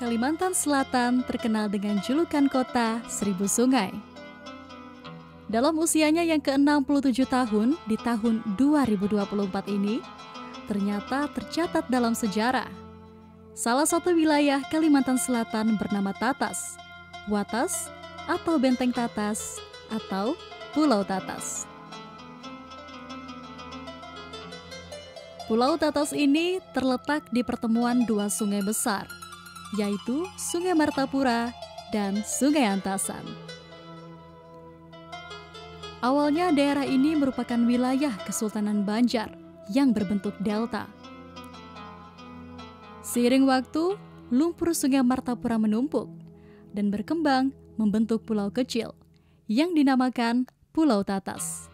Kalimantan Selatan terkenal dengan julukan kota Seribu Sungai. Dalam usianya yang ke-67 tahun di tahun 2024 ini, ternyata tercatat dalam sejarah. Salah satu wilayah Kalimantan Selatan bernama Tatas, Watas, atau Benteng Tatas, atau Pulau Tatas. Pulau Tatas ini terletak di pertemuan dua sungai besar, yaitu Sungai Martapura dan Sungai Antasan. Awalnya daerah ini merupakan wilayah Kesultanan Banjar yang berbentuk delta. Seiring waktu, lumpur Sungai Martapura menumpuk dan berkembang membentuk pulau kecil yang dinamakan Pulau Tatas.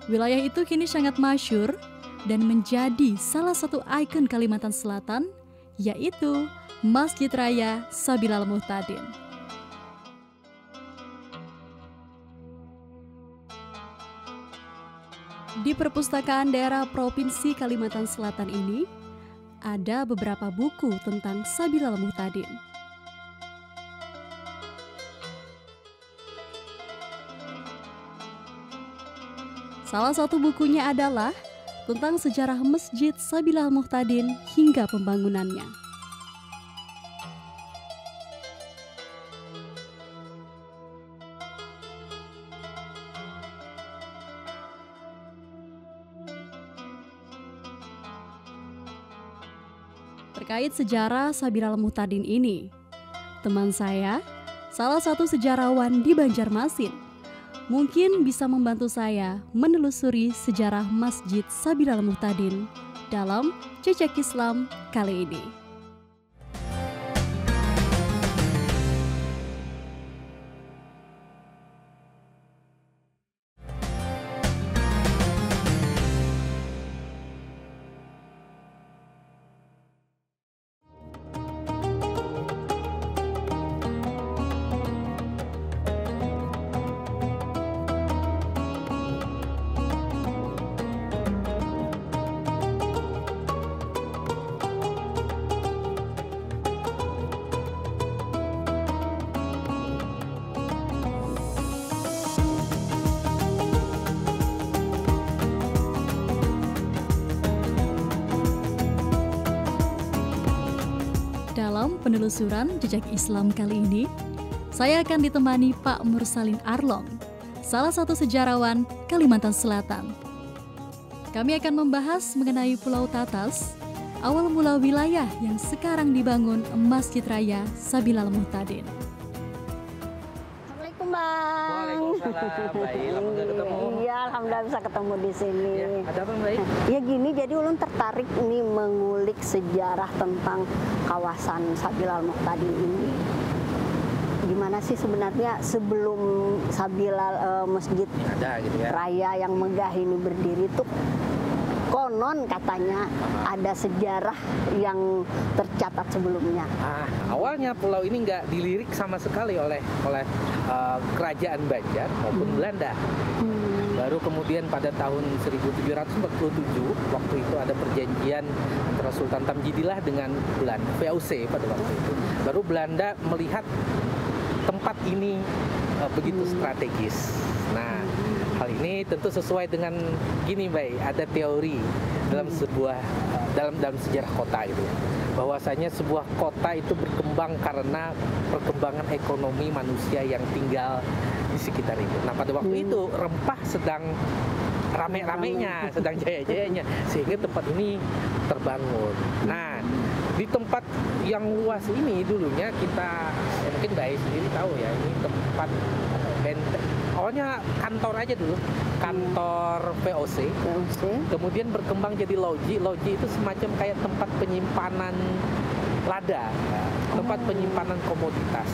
Wilayah itu kini sangat masyhur dan menjadi salah satu ikon Kalimantan Selatan, yaitu Masjid Raya Sabilal Muhtadin. Di Perpustakaan Daerah Provinsi Kalimantan Selatan ini, ada beberapa buku tentang Sabilal Muhtadin. Salah satu bukunya adalah tentang sejarah Masjid Sabilal Muhtadin hingga pembangunannya. Terkait sejarah Sabilal Muhtadin ini, teman saya, salah satu sejarawan di Banjarmasin, mungkin bisa membantu saya menelusuri sejarah Masjid Sabilal Muhtadin dalam Jejak Islam kali ini. Dalam penelusuran Jejak Islam kali ini, saya akan ditemani Pak Mursalin Arlong, salah satu sejarawan Kalimantan Selatan. Kami akan membahas mengenai Pulau Tatas, awal mula wilayah yang sekarang dibangun Masjid Raya Sabilal Muhtadin. Assalamualaikum, Bang. Waalaikumsalam. Baik, alhamdulillah ketemu. Iya, alhamdulillah bisa ketemu di sini. Ya, ada apa, Baik? Ya gini, jadi ulun tertarik nih mengulik sejarah tentang kawasan Sabilal Muhtadin ini. Gimana sih sebenarnya sebelum Sabilal Masjid Ada gitu ya. Raya yang megah ini berdiri tuh konon katanya ada sejarah yang tercatat sebelumnya. Awalnya pulau ini nggak dilirik sama sekali oleh kerajaan Banjar maupun Belanda. Baru kemudian pada tahun 1747, waktu itu ada perjanjian antara Sultan Tamjidillah dengan Belanda, VOC pada waktu itu. Baru Belanda melihat tempat ini begitu strategis. Nah, hal ini tentu sesuai dengan gini, Bay, ada teori dalam dalam sejarah kota itu, bahwasanya sebuah kota itu berkembang karena perkembangan ekonomi manusia yang tinggal di sekitar itu. Nah, pada waktu itu rempah sedang rame-ramenya, sedang jaya-jayanya, sehingga tempat ini terbangun. Nah, di tempat yang luas ini dulunya kita, ya mungkin Bayi sendiri tahu ya, ini tempat benteng. Awalnya kantor aja dulu, kantor VOC. Kemudian berkembang jadi loji. Loji itu semacam kayak tempat penyimpanan lada, tempat penyimpanan komoditas.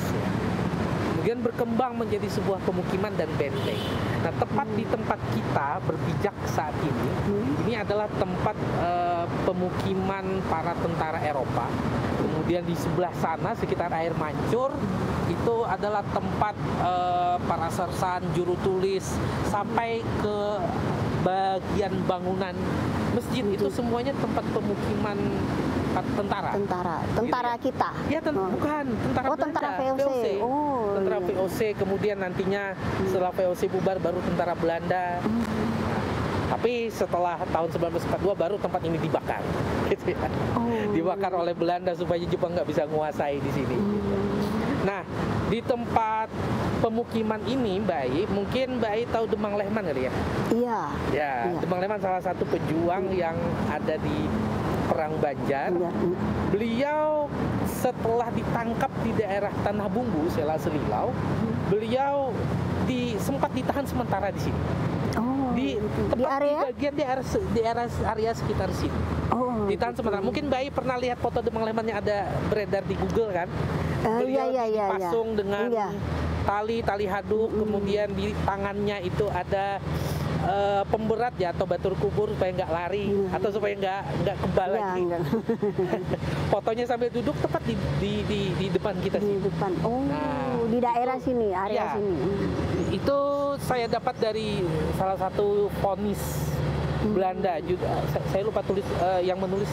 Kemudian berkembang menjadi sebuah pemukiman dan benteng. Nah, tepat di tempat kita berpijak saat ini adalah tempat pemukiman para tentara Eropa. Kemudian di sebelah sana sekitar air mancur itu adalah tempat para sersan, juru tulis, sampai ke bagian bangunan masjid itu semuanya tempat pemukiman Tentara gitu kita. Ya, bukan tentara Belanda. Tentara VOC. Tentara Iya. VOC, kemudian nantinya setelah VOC bubar baru tentara Belanda. Tapi setelah tahun 1942 baru tempat ini dibakar, gitu ya. Dibakar oleh Belanda supaya Jepang nggak bisa menguasai di sini. Nah, di tempat pemukiman ini, Mbak Ai, mungkin Mbak Ai tahu Demang Lehman kali ya? Iya. Ya, Demang Lehman salah satu pejuang yang ada di Perang Banjar. Iya. Beliau setelah ditangkap di daerah Tanah Bumbu, Sela Selilau, beliau sempat ditahan sementara di sini. Di area? bagian di area sekitar sini. Ditahan sementara. Mungkin Mbak Ai pernah lihat foto Demang Lehman yang ada beredar di Google kan? Beliau dipasung dengan tali haduk, kemudian di tangannya itu ada pemberat ya atau batur kubur supaya nggak lari atau supaya nggak kebal lagi. Fotonya sambil duduk tepat di depan kita sini. Di depan. Di daerah sini, area sini. Itu saya dapat dari salah satu vonis Belanda juga. Saya lupa tulis yang menulis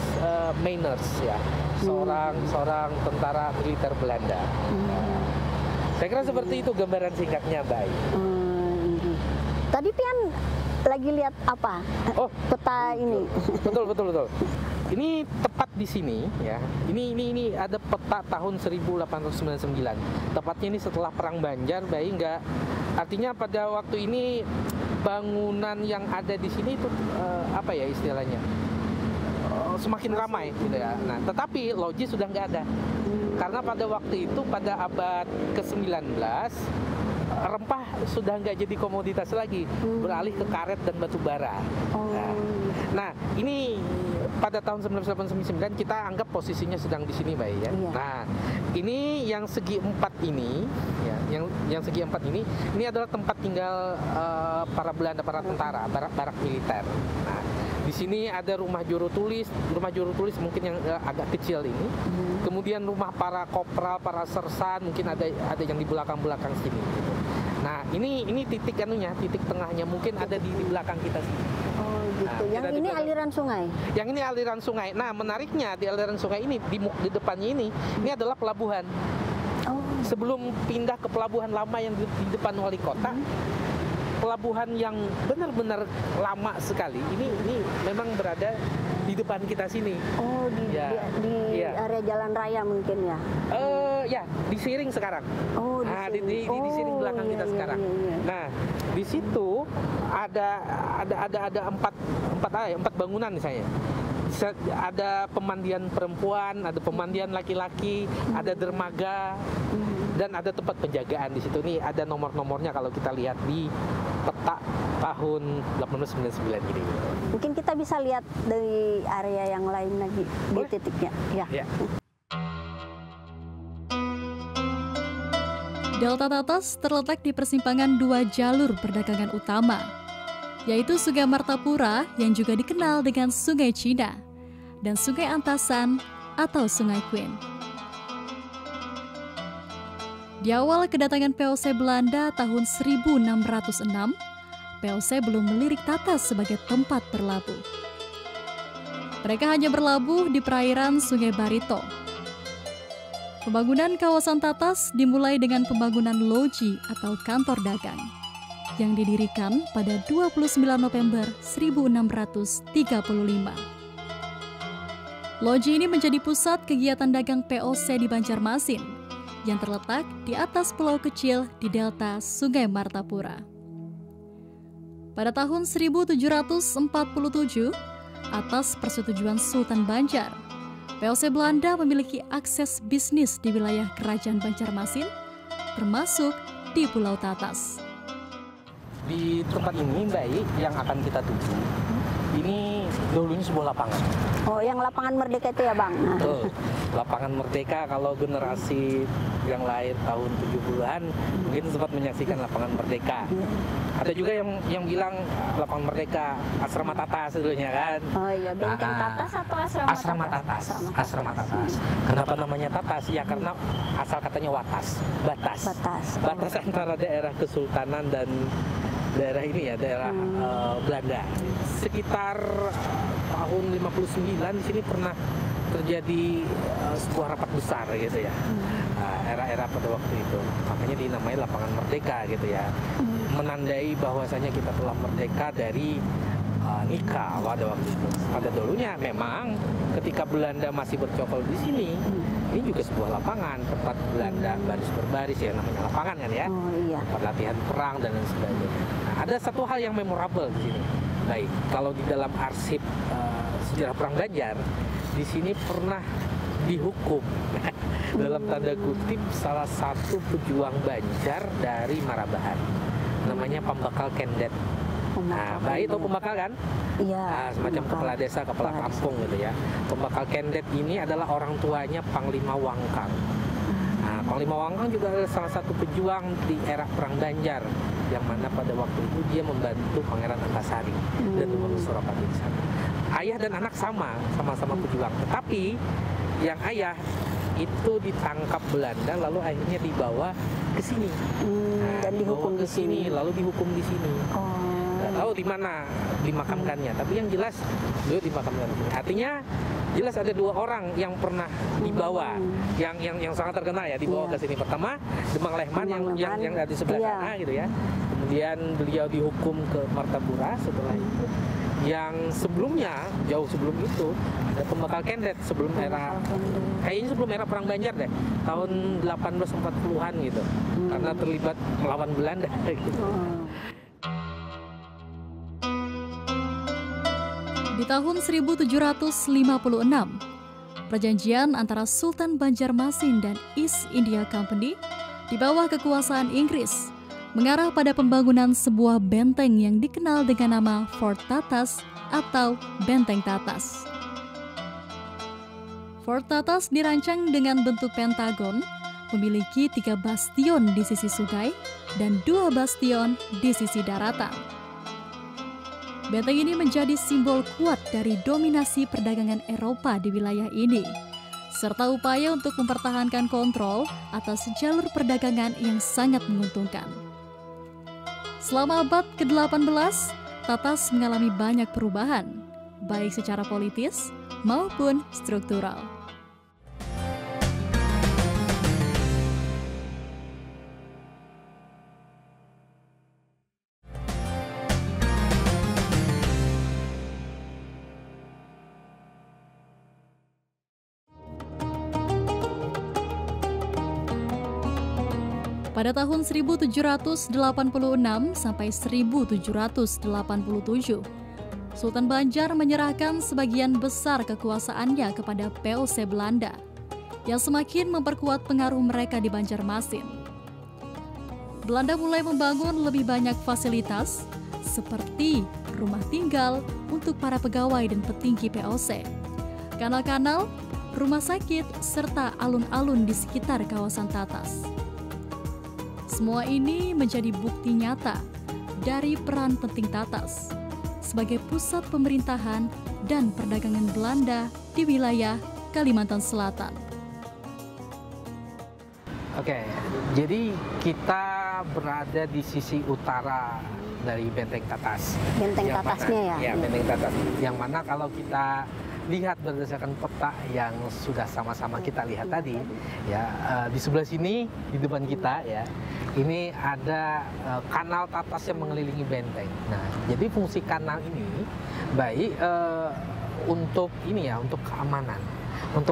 Meiners ya, seorang tentara militer Belanda. Saya kira seperti itu gambaran singkatnya, Mbak Ai. Tadi Pian lagi lihat apa? Peta ini. Betul. Ini tepat di sini ya. Ini ada peta tahun 1899. Tepatnya ini setelah Perang Banjar, Mbak Ai, nggak. Artinya pada waktu ini bangunan yang ada di sini itu apa ya istilahnya? Semakin ramai gitu ya. Nah, tetapi loji sudah nggak ada. Karena pada waktu itu pada abad ke-19 rempah sudah nggak jadi komoditas lagi, beralih ke karet dan batu bara. Nah, ini pada tahun 1989 kita anggap posisinya sedang di sini, Mbak ya. Nah, ini yang segi empat ini, ya, yang segi empat ini adalah tempat tinggal para Belanda, para tentara, barak militer. Nah, di sini ada rumah juru tulis mungkin yang agak kecil ini. Kemudian rumah para kopral, para sersan, mungkin ada yang di belakang sini. Nah, ini titik tengahnya mungkin ada di belakang kita sini. Gitu. Nah, yang ini aliran sungai. Yang ini aliran sungai. Nah, menariknya di aliran sungai ini di depannya ini adalah pelabuhan. Sebelum pindah ke pelabuhan lama yang di depan wali kota. Pelabuhan yang benar-benar lama sekali. Ini memang berada di depan kita sini. Di area jalan raya mungkin ya. Ya, di Siring sekarang. Di Siring belakang kita sekarang. Nah, di situ ada empat bangunan misalnya. Ada pemandian perempuan, ada pemandian laki-laki, ada dermaga, dan ada tempat penjagaan di situ. Nih ada nomor-nomornya kalau kita lihat di peta tahun 1899 ini. Mungkin kita bisa lihat dari area yang lain lagi. Boleh? Di titiknya. Ya. Delta Tatas terletak di persimpangan dua jalur perdagangan utama, yaitu Sungai Martapura yang juga dikenal dengan Sungai Cina dan Sungai Antasan atau Sungai Queen. Di awal kedatangan VOC Belanda tahun 1606, VOC belum melirik Tatas sebagai tempat berlabuh. Mereka hanya berlabuh di perairan Sungai Barito. Pembangunan kawasan Tatas dimulai dengan pembangunan loji atau kantor dagang yang didirikan pada 29 November 1635. Loji ini menjadi pusat kegiatan dagang VOC di Banjarmasin yang terletak di atas pulau kecil di delta Sungai Martapura. Pada tahun 1747, atas persetujuan Sultan Banjar, VOC Belanda memiliki akses bisnis di wilayah Kerajaan Banjarmasin, termasuk di Pulau Tatas. Di tempat ini, Mbak Ai, yang akan kita tuju, ini dulunya sebuah lapangan. Yang lapangan Merdeka itu ya, Bang? Betul. Lapangan Merdeka, kalau generasi yang lahir tahun 70-an mungkin sempat menyaksikan lapangan Merdeka. Ada juga yang bilang lapangan Merdeka Asrama Tatas dulunya kan. Benteng Tatas atau Asrama Tatas? Asrama Tatas. Kenapa namanya Tatas? Ya karena asal katanya watas, batas antara daerah Kesultanan dan daerah ini ya, daerah Belanda. Sekitar tahun 59 di sini pernah terjadi sebuah rapat besar gitu ya. Era-era pada waktu itu, makanya dinamai lapangan merdeka gitu ya, menandai bahwasanya kita telah merdeka dari Nika pada waktu itu. Pada dulunya memang ketika Belanda masih bercokol di sini, ini juga sebuah lapangan tempat Belanda baris berbaris ya, namanya lapangan kan ya, tempat latihan perang dan lain sebagainya. Nah, ada satu hal yang memorable di sini. Baik, kalau di dalam arsip sejarah perang Banjar, di sini pernah dihukum dalam tanda kutip salah satu pejuang Banjar dari Marabahan, namanya Pembakal Kendet. Nah, baik itu pembakal kan? Iya. Semacam kepala desa, kepala kampung gitu ya. Pembakal Kendet ini adalah orang tuanya Panglima Wangkang. Nah, Panglima Wangkang juga adalah salah satu pejuang di era perang Banjar, yang mana pada waktu itu dia membantu Pangeran Antasari dan membangun Suropati di sana. Ayah dan anak sama-sama pejuang. Tetapi yang ayah itu ditangkap Belanda, lalu akhirnya dibawa ke sini. Dan dihukum di sini. Lalu dihukum di sini. Nggak tahu di mana dimakamkannya, tapi yang jelas beliau dimakamkan di sini. Artinya jelas ada dua orang yang pernah dibawa, yang sangat terkenal ya, dibawa ke sini. Pertama Demang Lehman yang ada di sebelah sana gitu ya. Kemudian beliau dihukum ke Martapura. Setelah itu yang sebelumnya, jauh sebelum itu, ada Pembakal Kendet sebelum era, kayaknya sebelum era perang Banjar deh, tahun 1840-an gitu, karena terlibat melawan Belanda gitu. Di tahun 1756, perjanjian antara Sultan Banjarmasin dan East India Company di bawah kekuasaan Inggris mengarah pada pembangunan sebuah benteng yang dikenal dengan nama Fort Tatas atau Benteng Tatas. Fort Tatas dirancang dengan bentuk pentagon, memiliki 3 bastion di sisi sungai dan 2 bastion di sisi daratan. Benteng ini menjadi simbol kuat dari dominasi perdagangan Eropa di wilayah ini, serta upaya untuk mempertahankan kontrol atas jalur perdagangan yang sangat menguntungkan. Selama abad ke-18, Tatas mengalami banyak perubahan, baik secara politis maupun struktural. Pada tahun 1786 sampai 1787, Sultan Banjar menyerahkan sebagian besar kekuasaannya kepada POC Belanda, yang semakin memperkuat pengaruh mereka di Banjarmasin. Belanda mulai membangun lebih banyak fasilitas, seperti rumah tinggal untuk para pegawai dan petinggi POC, kanal-kanal, rumah sakit, serta alun-alun di sekitar kawasan Tatas. Semua ini menjadi bukti nyata dari peran penting Tatas sebagai pusat pemerintahan dan perdagangan Belanda di wilayah Kalimantan Selatan. Oke, jadi kita berada di sisi utara dari Benteng Tatas. Benteng Tatasnya ya? Ya, Benteng Tatas. Yang mana kalau kita lihat berdasarkan peta yang sudah sama-sama kita lihat tadi, ya, di sebelah sini di depan kita ya, ini ada kanal Tatas yang mengelilingi benteng. Nah, jadi fungsi kanal ini baik untuk ini ya, untuk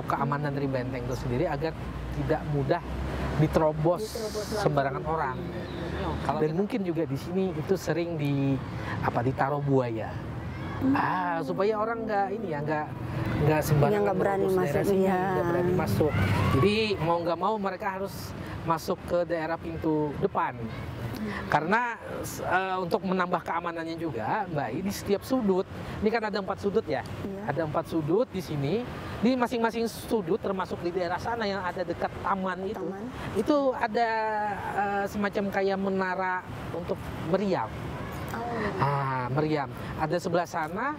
keamanan dari benteng itu sendiri agar tidak mudah diterobos sembarangan orang. Dan mungkin juga di sini itu sering ditaruh buaya. Supaya orang nggak sembarangan, nggak berani masuk, nggak berani masuk. Jadi mau nggak mau mereka harus masuk ke daerah pintu depan. Karena untuk menambah keamanannya juga, Mbak, di setiap sudut, ini kan ada 4 sudut ya, ada 4 sudut di sini. Di masing-masing sudut, termasuk di daerah sana yang ada dekat taman itu ada semacam kayak menara untuk meriam. Meriam. Ada sebelah sana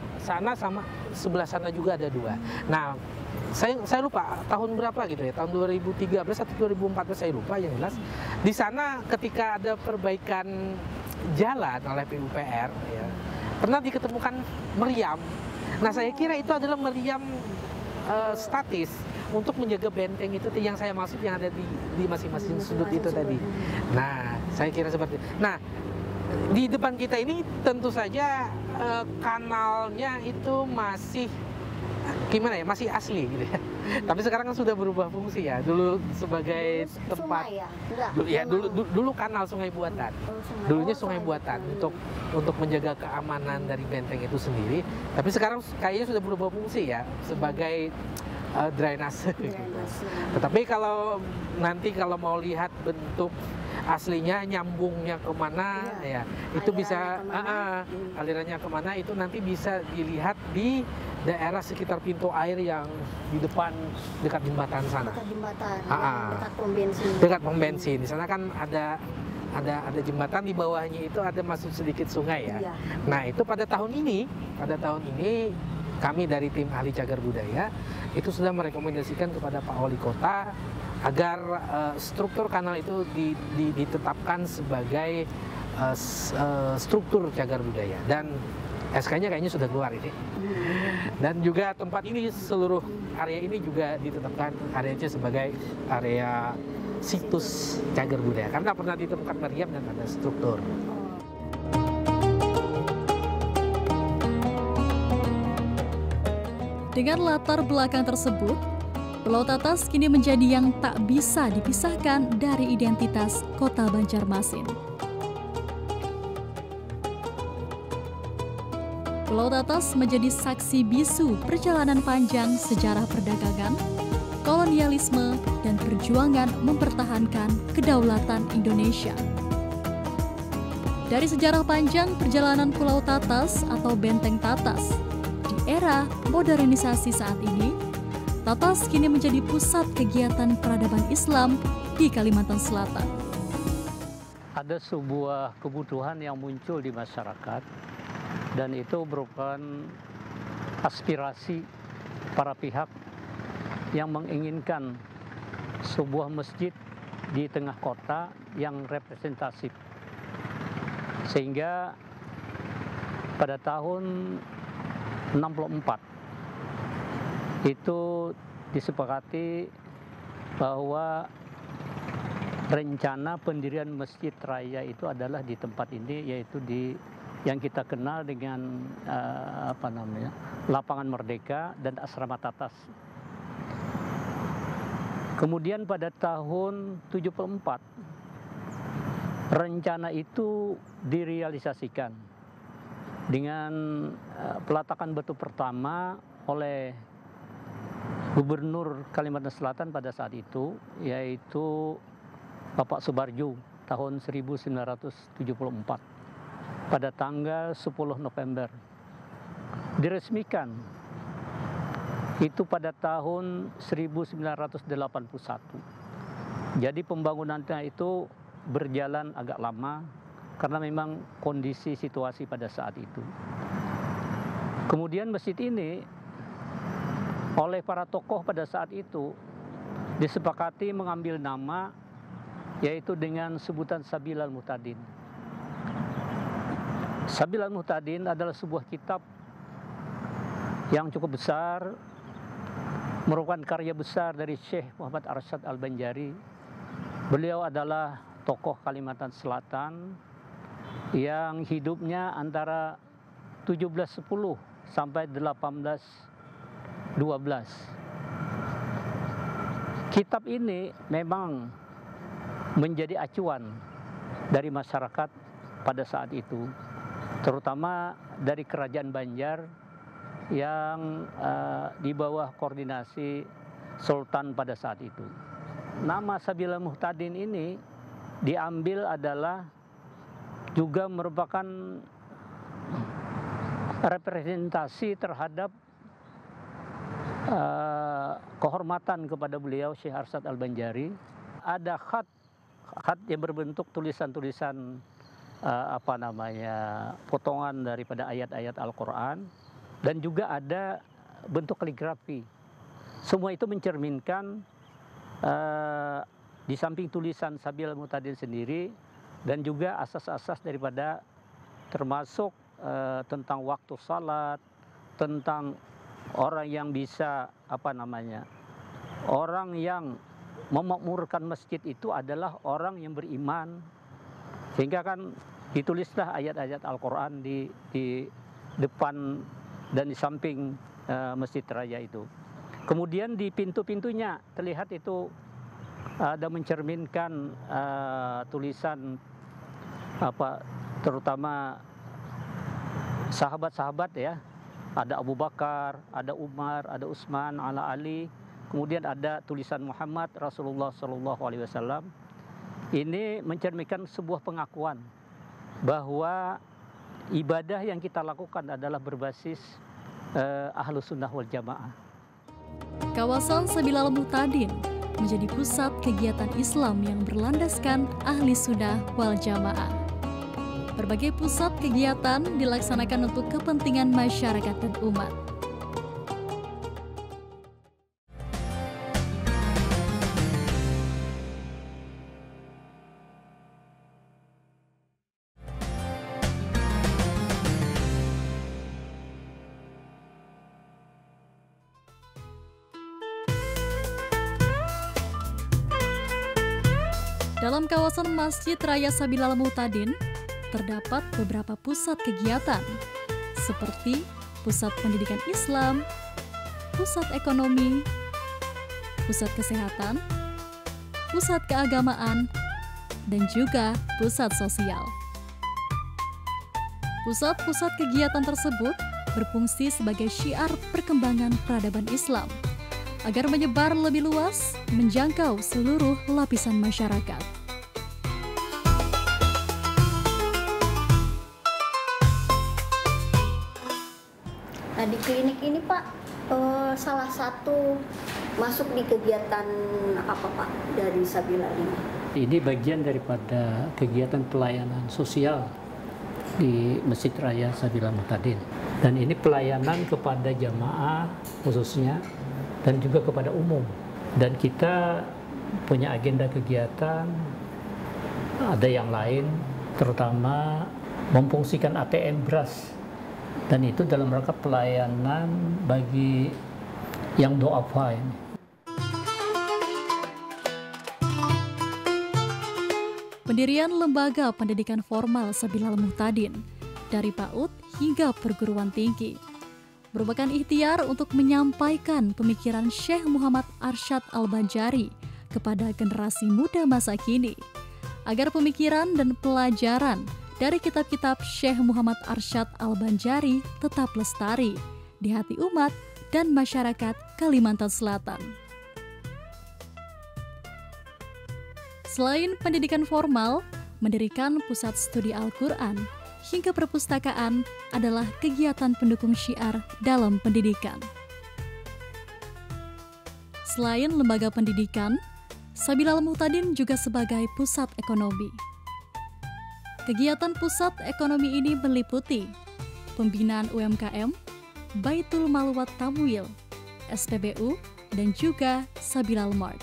sama sebelah sana juga ada 2. Nah, saya lupa tahun berapa gitu ya, tahun 2013 atau 2014 saya lupa, yang jelas di sana ketika ada perbaikan jalan oleh PUPR ya, pernah diketemukan meriam. Nah, saya kira itu adalah meriam statis untuk menjaga benteng itu yang saya maksud yang ada di masing-masing sudut itu tadi. Nah, saya kira seperti itu. Nah, di depan kita ini tentu saja kanalnya itu masih gimana ya, masih asli gitu ya. Tapi sekarang kan sudah berubah fungsi ya. Dulu sebagai tempat sungai ya? dulu kanal sungai buatan. Dulunya sungai buatan untuk menjaga keamanan dari benteng itu sendiri. Tapi sekarang kayaknya sudah berubah fungsi ya sebagai drainase. Tetapi kalau nanti mau lihat bentuk aslinya nyambungnya kemana ya itu bisa alirannya kemana itu nanti bisa dilihat di daerah sekitar pintu air yang di depan dekat jembatan sana. Dekat jembatan, dekat pom bensin. Dekat pom bensin. Di sana kan ada jembatan, di bawahnya itu ada masuk sedikit sungai ya. Iya. Nah, itu pada tahun ini kami dari tim ahli cagar budaya itu sudah merekomendasikan kepada Pak Wali Kota agar struktur kanal itu ditetapkan sebagai struktur cagar budaya, dan SK-nya kayaknya sudah keluar ini. Dan juga tempat ini, seluruh area ini juga ditetapkan areanya sebagai area situs cagar budaya karena pernah ditemukan meriam dan ada struktur. Dengan latar belakang tersebut, Pulau Tatas kini menjadi yang tak bisa dipisahkan dari identitas Kota Banjarmasin. Pulau Tatas menjadi saksi bisu perjalanan panjang sejarah perdagangan, kolonialisme, dan perjuangan mempertahankan kedaulatan Indonesia. Dari sejarah panjang perjalanan Pulau Tatas atau Benteng Tatas, di era modernisasi saat ini, Tatas kini menjadi pusat kegiatan peradaban Islam di Kalimantan Selatan. Ada sebuah kebutuhan yang muncul di masyarakat, dan itu merupakan aspirasi para pihak yang menginginkan sebuah masjid di tengah kota yang representatif. Sehingga pada tahun 64 itu disepakati bahwa rencana pendirian masjid raya itu adalah di tempat ini, yaitu di yang kita kenal dengan Lapangan Merdeka dan Asrama Tatas. Kemudian pada tahun 74 rencana itu direalisasikan dengan peletakan batu pertama oleh Gubernur Kalimantan Selatan pada saat itu, yaitu Bapak Subarjo tahun 1974 pada tanggal 10 November. Diresmikan itu pada tahun 1981. Jadi pembangunannya itu berjalan agak lama karena memang kondisi situasi pada saat itu. Kemudian masjid ini oleh para tokoh pada saat itu disepakati mengambil nama, yaitu dengan sebutan Sabil Al-Muhtadin. Sabil Al-Muhtadin adalah sebuah kitab yang cukup besar, merupakan karya besar dari Syekh Muhammad Arsyad Al-Banjari. Beliau adalah tokoh Kalimantan Selatan yang hidupnya antara 1710 sampai 1812. Kitab ini memang menjadi acuan dari masyarakat pada saat itu, terutama dari Kerajaan Banjar yang di bawah koordinasi Sultan pada saat itu. Nama Sabil Al-Muhtadin ini diambil adalah juga merupakan representasi terhadap kehormatan kepada beliau Syekh Arsyad Al-Banjari. Ada khat yang berbentuk tulisan-tulisan potongan daripada ayat-ayat Al-Quran, dan juga ada bentuk kaligrafi. Semua itu mencerminkan di samping tulisan Sabil Al-Muhtadin sendiri, dan juga asas-asas daripada termasuk tentang waktu salat, tentang orang yang bisa orang yang memakmurkan masjid itu adalah orang yang beriman. Sehingga kan ditulislah ayat-ayat Al-Quran di depan dan di samping Masjid Raya itu. Kemudian di pintu-pintunya terlihat itu ada mencerminkan tulisan terutama sahabat-sahabat ya. Ada Abu Bakar, ada Umar, ada Utsman, ala Ali. Kemudian ada tulisan Muhammad Rasulullah SAW. Ini mencerminkan sebuah pengakuan bahwa ibadah yang kita lakukan adalah berbasis Ahlus Sunnah wal Jamaah. Kawasan Sabilal Muhtadin menjadi pusat kegiatan Islam yang berlandaskan Ahli Sunnah wal Jamaah. Berbagai pusat kegiatan dilaksanakan untuk kepentingan masyarakat dan umat. Dalam kawasan Masjid Raya Sabilal Muhtadin, terdapat beberapa pusat kegiatan, seperti pusat pendidikan Islam, pusat ekonomi, pusat kesehatan, pusat keagamaan, dan juga pusat sosial. Pusat-pusat kegiatan tersebut berfungsi sebagai syiar perkembangan peradaban Islam, agar menyebar lebih luas, menjangkau seluruh lapisan masyarakat. Nah, di klinik ini Pak, salah satu masuk di kegiatan apa Pak dari Sabilal ini? Ini bagian daripada kegiatan pelayanan sosial di Masjid Raya Sabilal Muhtadin. Dan ini pelayanan kepada jamaah khususnya dan juga kepada umum. Dan kita punya agenda kegiatan, ada yang lain, terutama memfungsikan ATM beras. Dan itu dalam rangka pelayanan bagi yang du'afa ini. Pendirian lembaga pendidikan formal Sabilal Muhtadin dari PAUD hingga perguruan tinggi merupakan ikhtiar untuk menyampaikan pemikiran Syekh Muhammad Arsyad Al-Banjari kepada generasi muda masa kini, agar pemikiran dan pelajaran dari kitab-kitab Syekh Muhammad Arsyad Al-Banjari tetap lestari di hati umat dan masyarakat Kalimantan Selatan. Selain pendidikan formal, mendirikan pusat studi Al-Quran hingga perpustakaan adalah kegiatan pendukung syiar dalam pendidikan. Selain lembaga pendidikan, Sabilal Muhtadin juga sebagai pusat ekonomi. Kegiatan pusat ekonomi ini meliputi pembinaan UMKM, Baitul Mal wat Tamwil, SPBU, dan juga Sabilal Mart.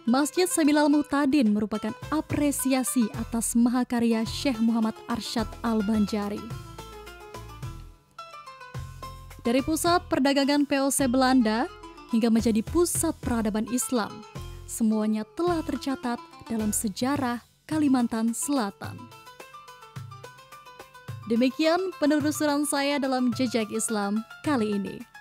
Masjid Sabilal Muhtadin merupakan apresiasi atas mahakarya Syekh Muhammad Arsyad Al-Banjari. Dari pusat perdagangan POC Belanda hingga menjadi pusat peradaban Islam, semuanya telah tercatat dalam sejarah Kalimantan Selatan. Demikian penelusuran saya dalam Jejak Islam kali ini.